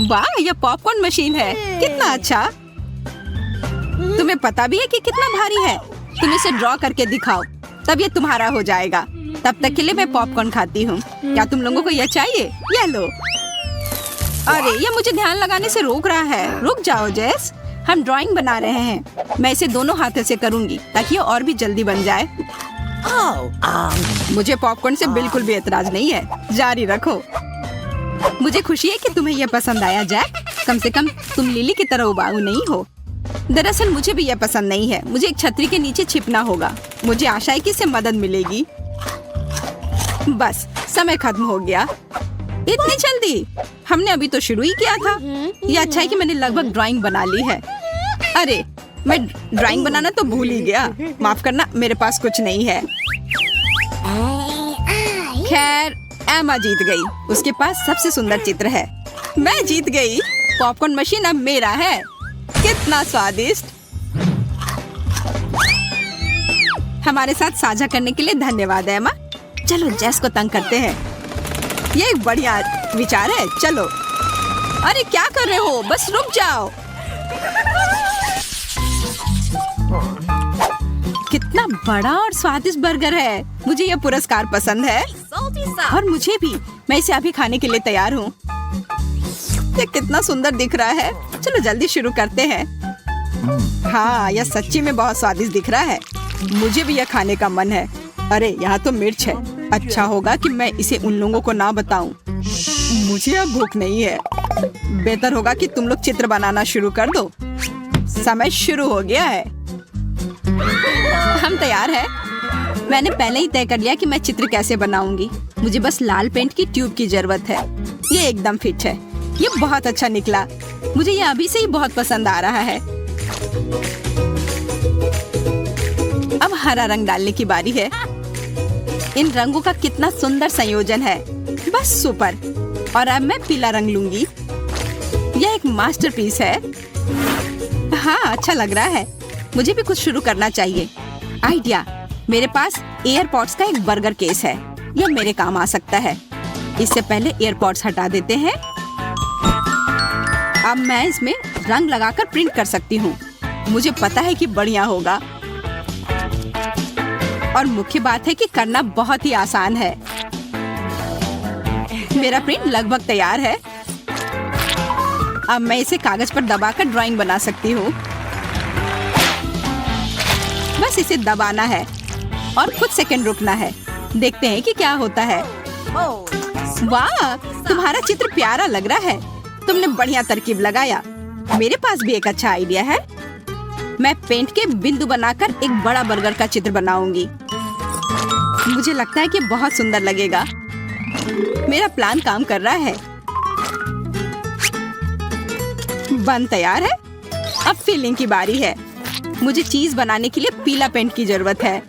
वाह, यह popcorn machine है। कितना अच्छा। तुम्हें पता भी है कि कितना भारी है? तुम इसे ड्रॉ करके दिखाओ, तब ये तुम्हारा हो जाएगा। तब तक के लिए मैं पॉपकॉर्न खाती हूँ। क्या तुम लोगों को यह चाहिए? यह लो। अरे, ये मुझे ध्यान लगाने से रोक रहा है। रुक जाओ जेस, हम ड्राइंग बना रहे हैं। मैं इसे दोनों हाथों से करूंगी ताकि ये और भी जल्दी बन जाए। मुझे पॉपकॉर्न से बिल्कुल भी एतराज नहीं है। जारी रखो। मुझे खुशी है कि तुम्हें यह पसंद आया जैक। कम से कम तुम लिली की तरह उबाऊ नहीं हो। दरअसल मुझे भी यह पसंद नहीं है। मुझे एक छतरी के नीचे छिपना होगा। मुझे आशा है कि इससे मदद मिलेगी। बस, समय खत्म हो गया। इतनी जल्दी? हमने अभी तो शुरू ही किया था। यह अच्छा है कि मैंने लगभग ड्राइंग बना ली है। अरे, मैं ड्राइंग बनाना तो भूल ही गया। माफ करना, मेरे पास कुछ नहीं है। खैर, एमा जीत गई। उसके पास सबसे सुंदर चित्र है। मैं जीत गई। पॉपकॉर्न मशीन अब मेरा है। कितना स्वादिष्ट। हमारे साथ साझा करने के लिए धन्यवाद एमा। चलो जेस को तंग करते हैं। ये एक बढ़िया विचार है। चलो। अरे क्या कर रहे हो? बस रुक जाओ। कितना बड़ा और स्वादिष्ट बर्गर है। मुझे यह पुरस्कार पसंद है और मुझे भी। मैं इसे अभी खाने के लिए तैयार हूँ। ये कितना सुंदर दिख रहा है। चलो जल्दी शुरू करते हैं। हाँ, यह सच्ची में बहुत स्वादिष्ट दिख रहा है। मुझे भी यह खाने का मन है। अरे, यहाँ तो मिर्च है। अच्छा होगा कि मैं इसे उन लोगों को ना बताऊं। मुझे अब भूख नहीं है। बेहतर होगा कि तुम लोग चित्र बनाना शुरू कर दो। समय शुरू हो गया है। हम तैयार हैं। मैंने पहले ही तय कर लिया कि मैं चित्र कैसे बनाऊंगी। मुझे बस लाल पेंट की ट्यूब की जरूरत है। ये एकदम फिट है। ये बहुत अच्छा निकला। मुझे ये अभी से ही बहुत पसंद आ रहा है। अब हरा रंग डालने की बारी है। इन रंगों का कितना सुंदर संयोजन है। बस सुपर। और अब मैं पीला रंग लूंगी। यह एक मास्टरपीस है। हाँ, अच्छा लग रहा है। मुझे भी कुछ शुरू करना चाहिए। आइडिया। मेरे पास एयरपॉड्स का एक बर्गर केस है। यह मेरे काम आ सकता है। इससे पहले एयरपॉड्स हटा देते हैं। अब मैं इसमें रंग लगाकर प्रिंट कर सकती हूँ। मुझे पता है कि बढ़िया होगा। और मुख्य बात है कि करना बहुत ही आसान है। मेरा प्रिंट लगभग तैयार है। अब मैं इसे कागज पर दबाकर ड्राइंग बना सकती हूँ। बस इसे दबाना है और कुछ सेकंड रुकना है। देखते हैं कि क्या होता है। वाह, तुम्हारा चित्र प्यारा लग रहा है। तुमने बढ़िया तरकीब लगाया। मेरे पास भी एक अच्छा आइडिया है। मैं पेंट के बिंदु बनाकर एक बड़ा बर्गर का चित्र बनाऊंगी। मुझे लगता है कि बहुत सुंदर लगेगा। मेरा प्लान काम कर रहा है। बन तैयार है। अब फिलिंग की बारी है। मुझे चीज बनाने के लिए पीला पेंट की जरूरत है।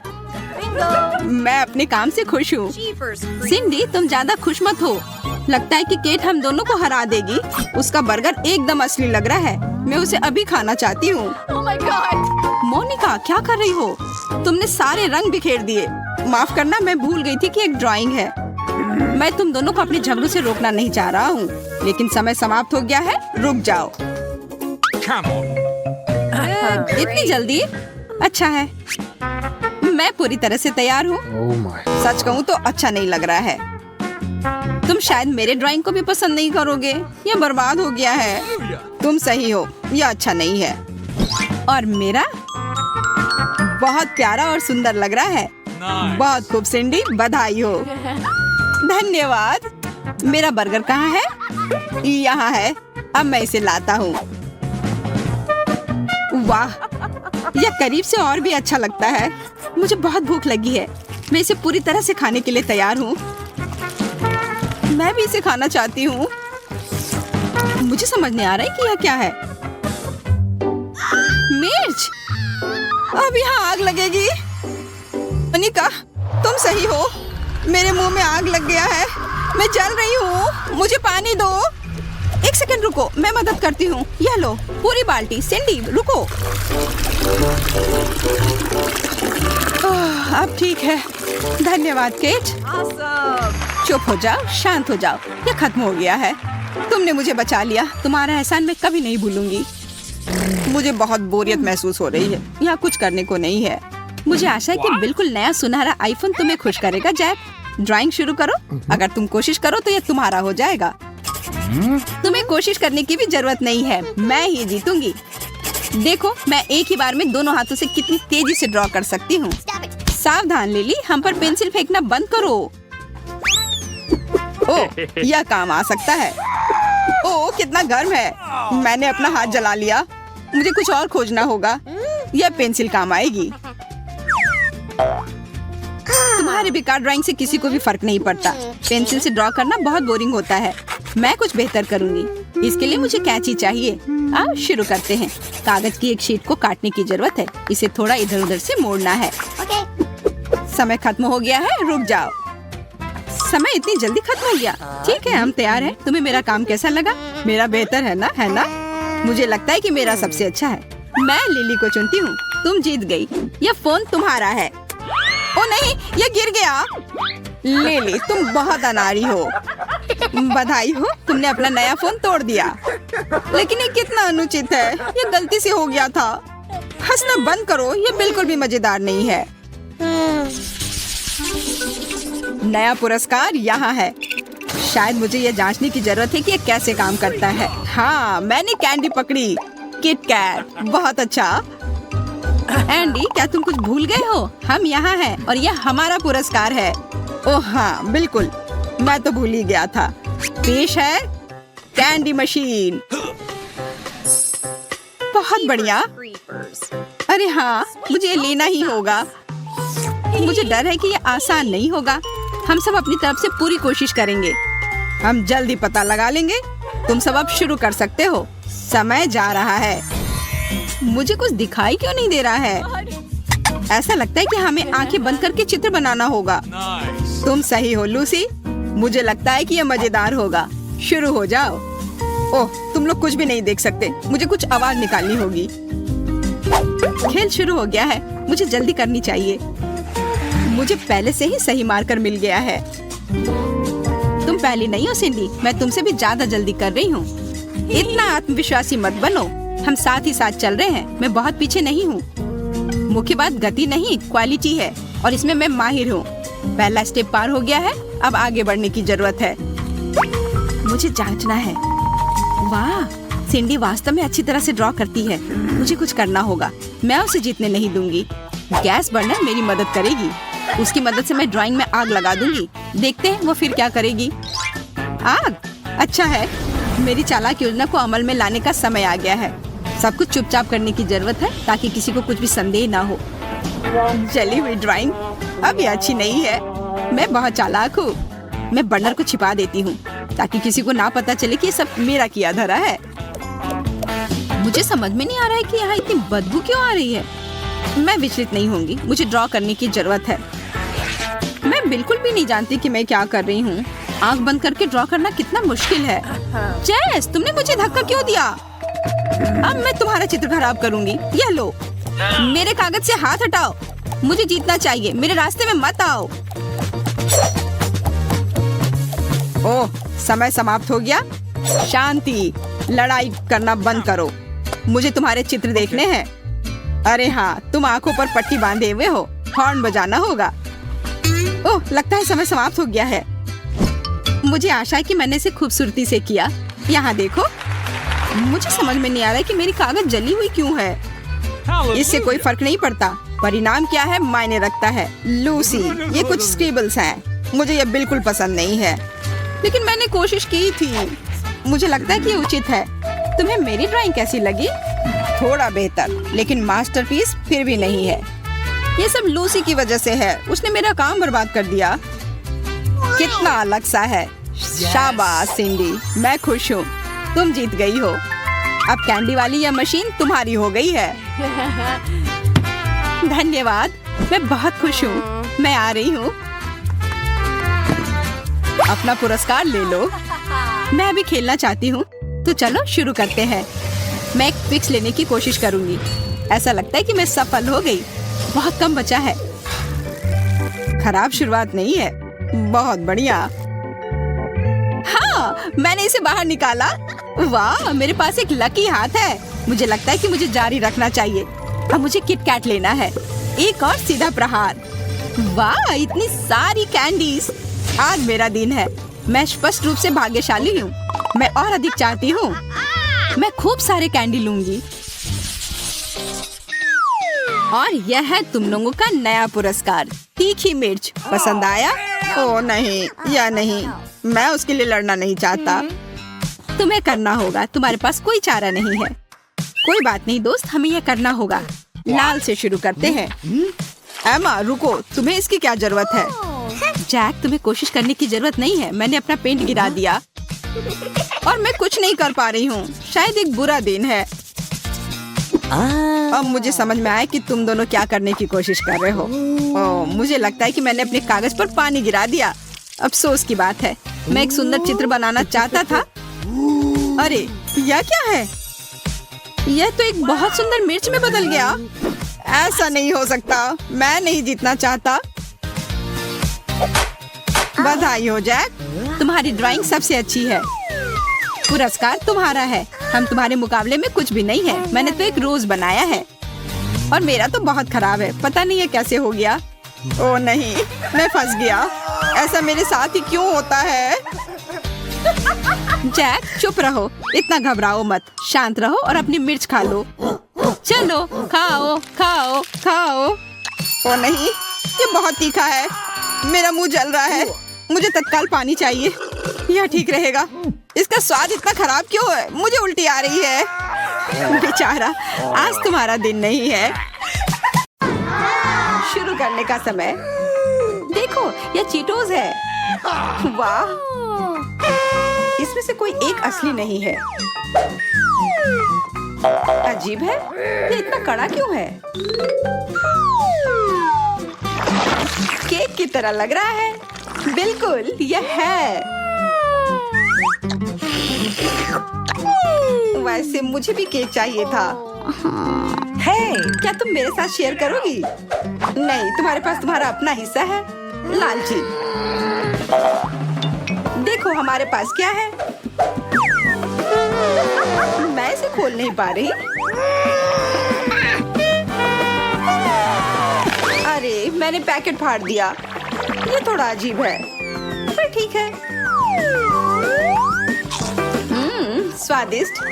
मैं अपने काम से खुश हूँ। सिंडी, तुम ज्यादा खुश मत हो। लगता है कि केट हम दोनों को हरा देगी। उसका बर्गर एकदम असली लग रहा है। मैं उसे अभी खाना चाहती हूँ। मोनिका, क्या कर रही हो? तुमने सारे रंग बिखेर दिए। माफ करना, मैं भूल गई थी कि एक ड्राइंग है। मैं तुम दोनों को अपने झगड़ों से रोकना नहीं चाह रहा हूँ, लेकिन समय समाप्त हो गया है। रुक जाओ। इतनी जल्दी? अच्छा है। मैं पूरी तरह से तैयार हूँ। सच कहूँ तो अच्छा नहीं लग रहा है। तुम शायद मेरे ड्राइंग को भी पसंद नहीं करोगे। ये बर्बाद हो गया है। तुम सही हो, यह अच्छा नहीं है। और मेरा बहुत प्यारा और सुंदर लग रहा है। बहुत खूब सिंडी, बधाई हो। धन्यवाद। मेरा बर्गर कहाँ है? यहाँ है। अब मैं इसे लाता हूँ। वाह, यह करीब से और भी अच्छा लगता है। मुझे बहुत भूख लगी है। मैं इसे पूरी तरह से खाने के लिए तैयार हूँ। मैं भी इसे खाना चाहती हूँ। मुझे समझ नहीं आ रहा है कि यह क्या है। मिर्च। अब यहाँ आग लगेगी। अनिका, तुम सही हो। मेरे मुंह में आग लग गया है। मैं जल रही हूँ। मुझे पानी दो। एक सेकंड रुको, मैं मदद करती हूँ। यह लो पूरी बाल्टी। सिंडी, रुको। अब ठीक है। धन्यवाद केट। चुप हो जाओ, शांत हो जाओ। यह खत्म हो गया है। तुमने मुझे बचा लिया। तुम्हारा एहसान मैं कभी नहीं भूलूंगी। मुझे बहुत बोरियत महसूस हो रही है। यहाँ कुछ करने को नहीं है। मुझे आशा है कि बिल्कुल नया सुनहरा आईफोन तुम्हें खुश करेगा। जैक, ड्राइंग शुरू करो। अगर तुम कोशिश करो तो ये तुम्हारा हो जाएगा। तुम्हें कोशिश करने की भी जरूरत नहीं है, मैं ही जीतूंगी। देखो मैं एक ही बार में दोनों हाथों से कितनी तेजी से ड्रॉ कर सकती हूँ। सावधान लिली, हम पर पेंसिल फेंकना बंद करो। ओह, यह काम आ सकता है। ओह, कितना गर्म है। मैंने अपना हाथ जला लिया। मुझे कुछ और खोजना होगा। यह पेंसिल काम आएगी। तुम्हारे बेकार ड्राइंग से किसी को भी फर्क नहीं पड़ता। पेंसिल से ड्रॉ करना बहुत बोरिंग होता है। मैं कुछ बेहतर करूंगी। इसके लिए मुझे कैंची चाहिए। अब शुरू करते हैं। कागज की एक शीट को काटने की जरूरत है। इसे थोड़ा इधर उधर से मोड़ना है। समय खत्म हो गया है, रुक जाओ। समय इतनी जल्दी खत्म हो गया। ठीक है, हम तैयार हैं। तुम्हें मेरा काम कैसा लगा? मेरा बेहतर है ना? है ना? मुझे लगता है कि मेरा सबसे अच्छा है। मैं लिली को चुनती हूँ। तुम जीत गई। यह फोन तुम्हारा है। ओ नहीं, ये गिर गया। लिली, तुम बहुत अनाड़ी हो। बधाई हो, तुमने अपना नया फोन तोड़ दिया। लेकिन ये कितना अनुचित है। ये गलती से हो गया था। हंसना बंद करो, ये बिल्कुल भी मजेदार नहीं है। नया पुरस्कार यहाँ है। शायद मुझे ये जांचने की जरूरत है कि ये कैसे काम करता है। हाँ, मैंने कैंडी पकड़ी। किट कैट, बहुत अच्छा। एंडी, क्या तुम कुछ भूल गए हो? हम यहाँ हैं और यह हमारा पुरस्कार है। ओह हाँ, बिल्कुल, मैं तो भूल ही गया था। पेश है कैंडी मशीन। बहुत बढ़िया। अरे हाँ, मुझे ये लेना ही होगा। मुझे डर है कि ये आसान नहीं होगा। हम सब अपनी तरफ से पूरी कोशिश करेंगे। हम जल्दी पता लगा लेंगे। तुम सब अब शुरू कर सकते हो। समय जा रहा है। मुझे कुछ दिखाई क्यों नहीं दे रहा है? ऐसा लगता है कि हमें आंखें बंद करके चित्र बनाना होगा। तुम सही हो लूसी। मुझे लगता है कि यह मजेदार होगा। शुरू हो जाओ। ओह, तुम लोग कुछ भी नहीं देख सकते। मुझे कुछ आवाज निकालनी होगी। खेल शुरू हो गया है। मुझे जल्दी करनी चाहिए। मुझे पहले से ही सही मार्कर मिल गया है। तुम पहले नहीं हो सिंडी, मैं तुमसे भी ज्यादा जल्दी कर रही हूँ। इतना आत्मविश्वासी मत बनो। हम साथ ही साथ चल रहे हैं। मैं बहुत पीछे नहीं हूँ। मुख्य बात गति नहीं, क्वालिटी है और इसमें मैं माहिर हूँ। पहला स्टेप पार हो गया है। अब आगे बढ़ने की जरूरत है। मुझे जांचना है। वाह, सिंडी वास्तव में अच्छी तरह से ड्रॉ करती है। मुझे कुछ करना होगा। मैं उसे जीतने नहीं दूंगी। गैस बर्नर मेरी मदद करेगी। उसकी मदद से मैं ड्राइंग में आग लगा दूंगी। देखते हैं वो फिर क्या करेगी। आग? अच्छा है। मेरी चालाक योजना को अमल में लाने का समय आ गया है। सब कुछ चुपचाप करने की जरूरत है ताकि किसी को कुछ भी संदेह ना हो। जली हुई ड्राइंग अब ये अच्छी नहीं है। मैं बहुत चालाक हूँ। मैं बर्नर को छिपा देती हूँ ताकि किसी को ना पता चले कि ये सब मेरा किया धरा है। मुझे समझ में नहीं आ रहा है कि यहाँ इतनी बदबू क्यों आ रही है। मैं विचलित नहीं होंगी। मुझे ड्रॉ करने की जरूरत है। मैं बिल्कुल भी नहीं जानती कि मैं क्या कर रही हूँ। आंख बंद करके ड्रॉ करना कितना मुश्किल है। जेस, तुमने मुझे धक्का क्यों दिया? अब मैं तुम्हारा चित्र खराब करूंगी। यह लो, मेरे कागज से हाथ हटाओ। मुझे जीतना चाहिए। मेरे रास्ते में मत आओ। ओह, समय समाप्त हो गया। शांति, लड़ाई करना बंद करो। मुझे तुम्हारे चित्र देखने हैं। अरे हाँ, तुम आंखों पर पट्टी बांधे हुए हो। हॉर्न बजाना होगा। ओह, लगता है समय समाप्त हो गया है। मुझे आशा है कि मैंने इसे खूबसूरती से किया। यहाँ देखो। मुझे समझ में नहीं आ रहा है कि मेरी कागज जली हुई क्यों है। इससे कोई फर्क नहीं पड़ता। परिणाम क्या है मायने रखता है। लूसी, ये कुछ स्क्रिबल्स हैं। मुझे ये बिल्कुल पसंद नहीं है, लेकिन मैंने कोशिश की थी। मुझे लगता है कि ये उचित है। तुम्हें मेरी ड्राइंग कैसी लगी? थोड़ा बेहतर, लेकिन मास्टरपीस फिर भी नहीं है। ये सब लूसी की वजह से है। उसने मेरा काम बर्बाद कर दिया। कितना अलग सा है। शाबाश सिंडी, मैं खुश हूँ। तुम जीत गई हो। अब कैंडी वाली यह मशीन तुम्हारी हो गई है। धन्यवाद, मैं बहुत खुश हूँ। मैं आ रही हूँ। अपना पुरस्कार ले लो। मैं अभी खेलना चाहती हूँ, तो चलो शुरू करते हैं। मैं एक फिक्स लेने की कोशिश करूँगी। ऐसा लगता है कि मैं सफल हो गई। बहुत कम बचा है। खराब शुरुआत नहीं है। बहुत बढ़िया। हाँ, मैंने इसे बाहर निकाला। वाह, मेरे पास एक लकी हाथ है। मुझे लगता है कि मुझे जारी रखना चाहिए। अब मुझे किटकैट लेना है। एक और सीधा प्रहार। वाह, इतनी सारी कैंडीज। आज मेरा दिन है। मैं स्पष्ट रूप से भाग्यशाली हूँ। मैं और अधिक चाहती हूँ। मैं खूब सारे कैंडी लूंगी। और यह है तुम लोगों का नया पुरस्कार, तीखी मिर्च। पसंद आया? ओह नहीं, या नहीं, मैं उसके लिए लड़ना नहीं चाहता। तुम्हें करना होगा, तुम्हारे पास कोई चारा नहीं है। कोई बात नहीं दोस्त, हमें यह करना होगा। लाल से शुरू करते हैं। एमा रुको, तुम्हें इसकी क्या जरूरत है? जैक, तुम्हें कोशिश करने की जरूरत नहीं है। मैंने अपना पेंट गिरा दिया और मैं कुछ नहीं कर पा रही हूँ। शायद एक बुरा दिन है। अब मुझे समझ में आया कि तुम दोनों क्या करने की कोशिश कर रहे हो। ओह, मुझे लगता है कि मैंने अपने कागज पर पानी गिरा दिया। अफसोस की बात है, मैं एक सुंदर चित्र बनाना चाहता था। अरे यह क्या है? यह तो एक बहुत सुंदर मिर्च में बदल गया। ऐसा नहीं हो सकता। मैं नहीं जीतना चाहता। बधाई हो जैक, तुम्हारी ड्राइंग सबसे अच्छी है। पुरस्कार तुम्हारा है। हम तुम्हारे मुकाबले में कुछ भी नहीं है। मैंने तो एक रोज बनाया है और मेरा तो बहुत खराब है। पता नहीं ये कैसे हो गया। ओह नहीं, मैं फंस गया। ऐसा मेरे साथ ही क्यों होता है? जैक चुप रहो, इतना घबराओ मत। शांत रहो और अपनी मिर्च खा लो। चलो खाओ खाओ खाओ। ओह नहीं, ये बहुत तीखा है। मेरा मुंह जल रहा है। मुझे तत्काल पानी चाहिए। यह ठीक रहेगा। इसका स्वाद इतना खराब क्यों है? मुझे उल्टी आ रही है। बेचारा, आज तुम्हारा दिन नहीं है। शुरू करने का समय। देखो, यह चीटोस है। वाह, इसमें से कोई एक असली नहीं है। अजीब है, ये इतना कड़ा क्यों है? केक की तरह लग रहा है। बिल्कुल, यह है। वैसे मुझे भी केक चाहिए था। है, क्या तुम मेरे साथ शेयर करोगी? नहीं, तुम्हारे पास तुम्हारा अपना हिस्सा है। लालची। देखो हमारे पास क्या है। मैं इसे खोल नहीं पा रही। अरे, मैंने पैकेट फाड़ दिया। ये थोड़ा अजीब है, पर ठीक है। स्वादिष्ट।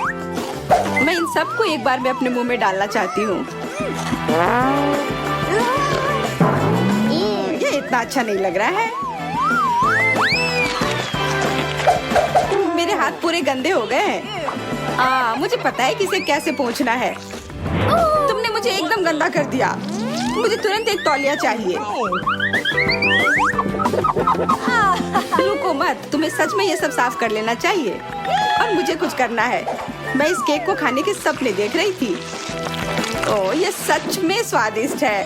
मैं इन सब को एक बार में अपने मुंह में डालना चाहती हूँ। ये इतना अच्छा नहीं लग रहा है। मेरे हाथ पूरे गंदे हो गए हैं। मुझे पता है कि इसे कैसे पोंछना है। तुमने मुझे एकदम गंदा कर दिया। मुझे तुरंत एक तौलिया चाहिए। रुको मत, तुम्हें सच में ये सब साफ कर लेना चाहिए। और मुझे कुछ करना है। मैं इस केक को खाने के सपने देख रही थी। ओह, ये सच में स्वादिष्ट है।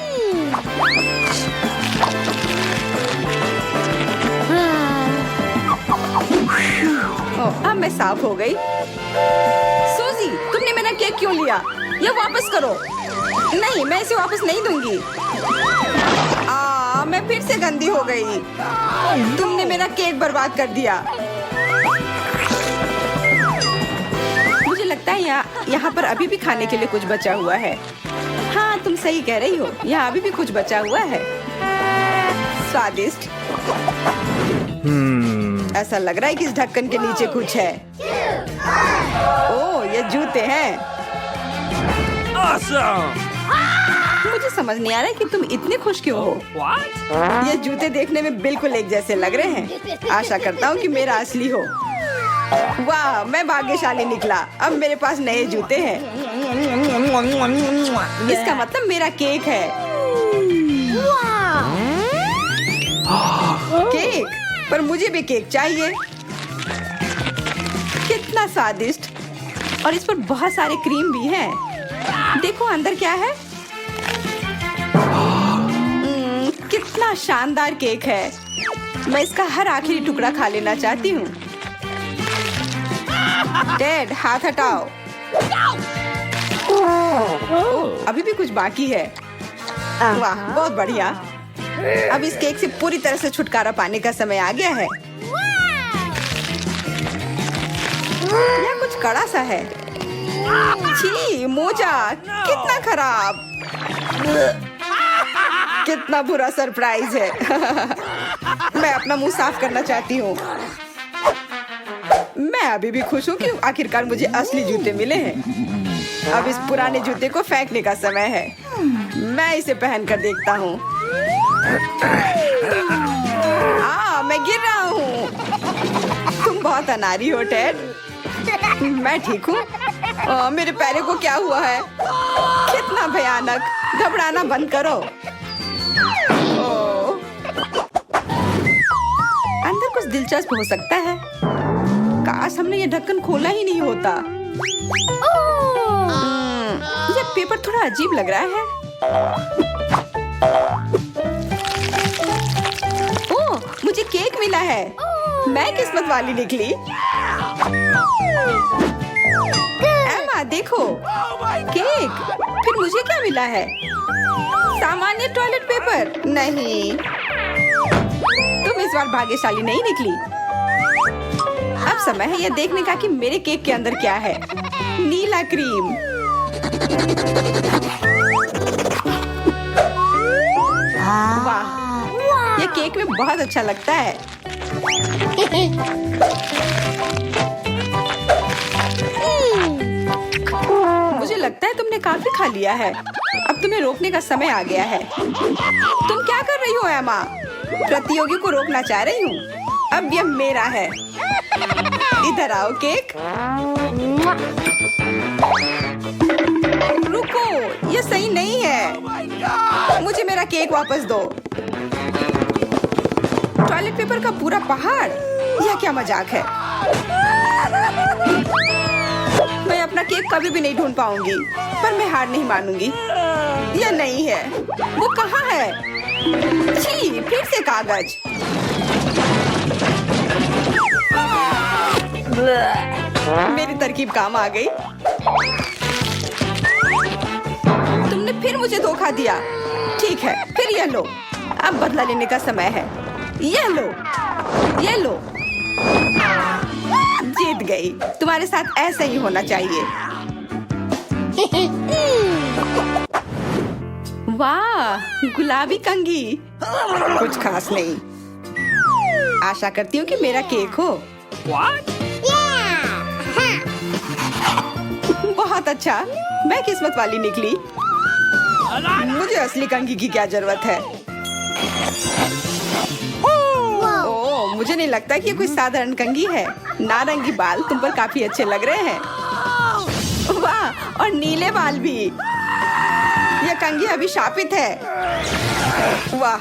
ओह, अब मैं साफ हो गई। सूजी, तुमने मेरा केक क्यों लिया? ये वापस करो। नहीं, मैं इसे वापस नहीं दूंगी। मैं फिर से गंदी हो गई। तुमने मेरा केक बर्बाद कर दिया। मुझे लगता है यहाँ पर अभी भी खाने के लिए कुछ बचा हुआ है। हाँ, तुम सही कह रही हो। यहाँ अभी भी कुछ बचा हुआ है। स्वादिष्ट। ऐसा लग रहा है कि इस ढक्कन के नीचे कुछ है। ओह, ये जूते हैं। Awesome! मुझे समझ नहीं आ रहा है कि तुम इतने खुश क्यों हो। What? ये जूते देखने में बिल्कुल एक जैसे लग रहे हैं। आशा करता हूँ कि मेरा असली हो। वाह, मैं भाग्यशाली निकला। अब मेरे पास नए जूते हैं। इसका मतलब मेरा केक है। केक, पर मुझे भी केक चाहिए। कितना स्वादिष्ट। और इस पर बहुत सारे क्रीम भी हैं। देखो अंदर क्या है। कितना शानदार केक है। मैं इसका हर आखिरी टुकड़ा खा लेना चाहती हूँ। डैड, हाथ हटाओ। अभी भी कुछ बाकी है। वाह, बहुत बढ़िया। अब इस केक से पूरी तरह से छुटकारा पाने का समय आ गया है। यह कुछ कड़ा सा है। छी, मोजा कितना खराब। कितना बुरा सरप्राइज है। मैं अपना मुंह साफ करना चाहती हूँ। मैं अभी भी खुश हूँ कि आखिरकार मुझे असली जूते मिले हैं। अब इस पुराने जूते को फेंकने का समय है। मैं इसे पहन कर देखता हूँ। मैं गिर रहा हूँ। तुम बहुत अनाड़ी हो टेड। मैं ठीक हूँ। मेरे पैरों को क्या हुआ है? कितना भयानक। घबराना बंद करो। अंदर कुछ दिलचस्प हो सकता है। काश हमने ये ढक्कन खोला ही नहीं होता। ये पेपर थोड़ा अजीब लग रहा है। ओह, मुझे केक मिला है। मैं किस्मत वाली निकली। एमा देखो, केक। फिर मुझे क्या मिला है? सामान्य टॉयलेट पेपर नहीं। तुम इस बार भाग्यशाली नहीं निकली। अब समय है यह देखने का कि मेरे केक के अंदर क्या है। नीला क्रीम। वाह, यह केक में बहुत अच्छा लगता है। मुझे लगता है तुमने काफी खा लिया है। अब तुम्हें रोकने का समय आ गया है। तुम क्या कर रही हो एमा? प्रतियोगी को रोकना चाह रही हूँ। अब यह मेरा है। इधर आओ केक। रुको, यह सही नहीं है। मुझे मेरा केक वापस दो। टॉयलेट पेपर का पूरा पहाड़। यह क्या मजाक है? मैं अपना केक कभी भी नहीं ढूंढ पाऊंगी, पर मैं हार नहीं मानूंगी। यह नहीं है। वो कहाँ है? छी, फिर से कागज। मेरी तरकीब काम आ गई। तुमने फिर मुझे धोखा दिया। ठीक है, फिर यह लो। अब बदला लेने का समय है। यह लो, यह लो। जीत गई। तुम्हारे साथ ऐसा ही होना चाहिए। वाह, गुलाबी कंघी। कुछ खास नहीं। आशा करती हूँ कि मेरा केक हो। बहुत अच्छा। मैं किस्मत वाली निकली। मुझे असली कंघी की क्या जरूरत है? ओह, मुझे नहीं लगता कि ये कोई साधारण कंघी है। नारंगी बाल तुम पर काफी अच्छे लग रहे हैं। वाह, और नीले बाल भी। यह कंघी अभिशापित है। वाह,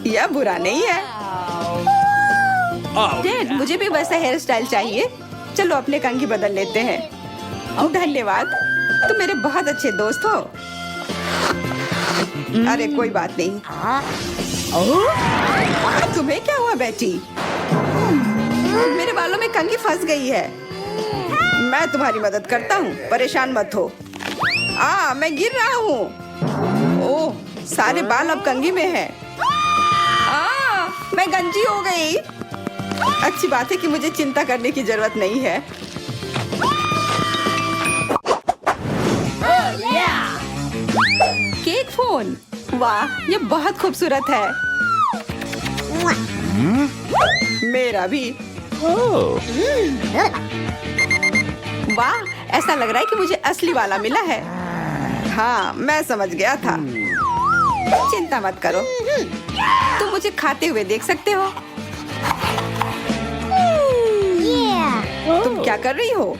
यह बुरा नहीं है। डेड, मुझे भी वैसा हेयर स्टाइल चाहिए। चलो अपने कंघी बदल लेते हैं। धन्यवाद, तुम मेरे बहुत अच्छे दोस्त हो। अरे कोई बात नहीं। तुम्हें क्या हुआ बेटी? मेरे बालों में कंघी फंस गई है। मैं तुम्हारी मदद करता हूँ, परेशान मत हो। मैं गिर रहा हूँ। ओह, सारे बाल अब कंघी में हैं। मैं गंजी हो गई। अच्छी बात है कि मुझे चिंता करने की जरूरत नहीं है। Cake phone. वाह, ये बहुत खूबसूरत है। मेरा भी। वाह, ऐसा लग रहा है कि मुझे असली वाला मिला है। हाँ, मैं समझ गया था। चिंता मत करो, तुम मुझे खाते हुए देख सकते हो। तुम क्या कर रही हो?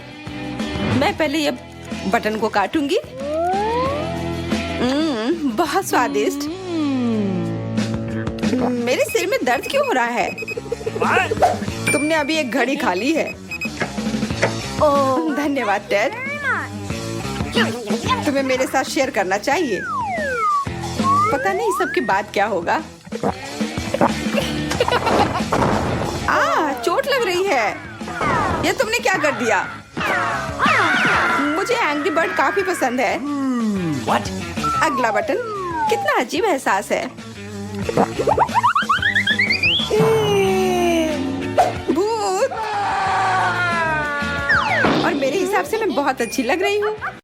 मैं पहले ये बटन को काटूंगी। बहुत स्वादिष्ट। मेरे सिर में दर्द क्यों हो रहा है? तुमने अभी एक घड़ी खा ली है। धन्यवाद टेड। तुम्हें मेरे साथ शेयर करना चाहिए। पता नहीं सबके बाद क्या होगा। चोट लग रही है। ये तुमने क्या कर दिया? मुझे एंग्री बर्ड काफी पसंद है। What? अगला बटन। कितना अजीब एहसास है। भूत। और मेरे हिसाब से मैं बहुत अच्छी लग रही हूँ।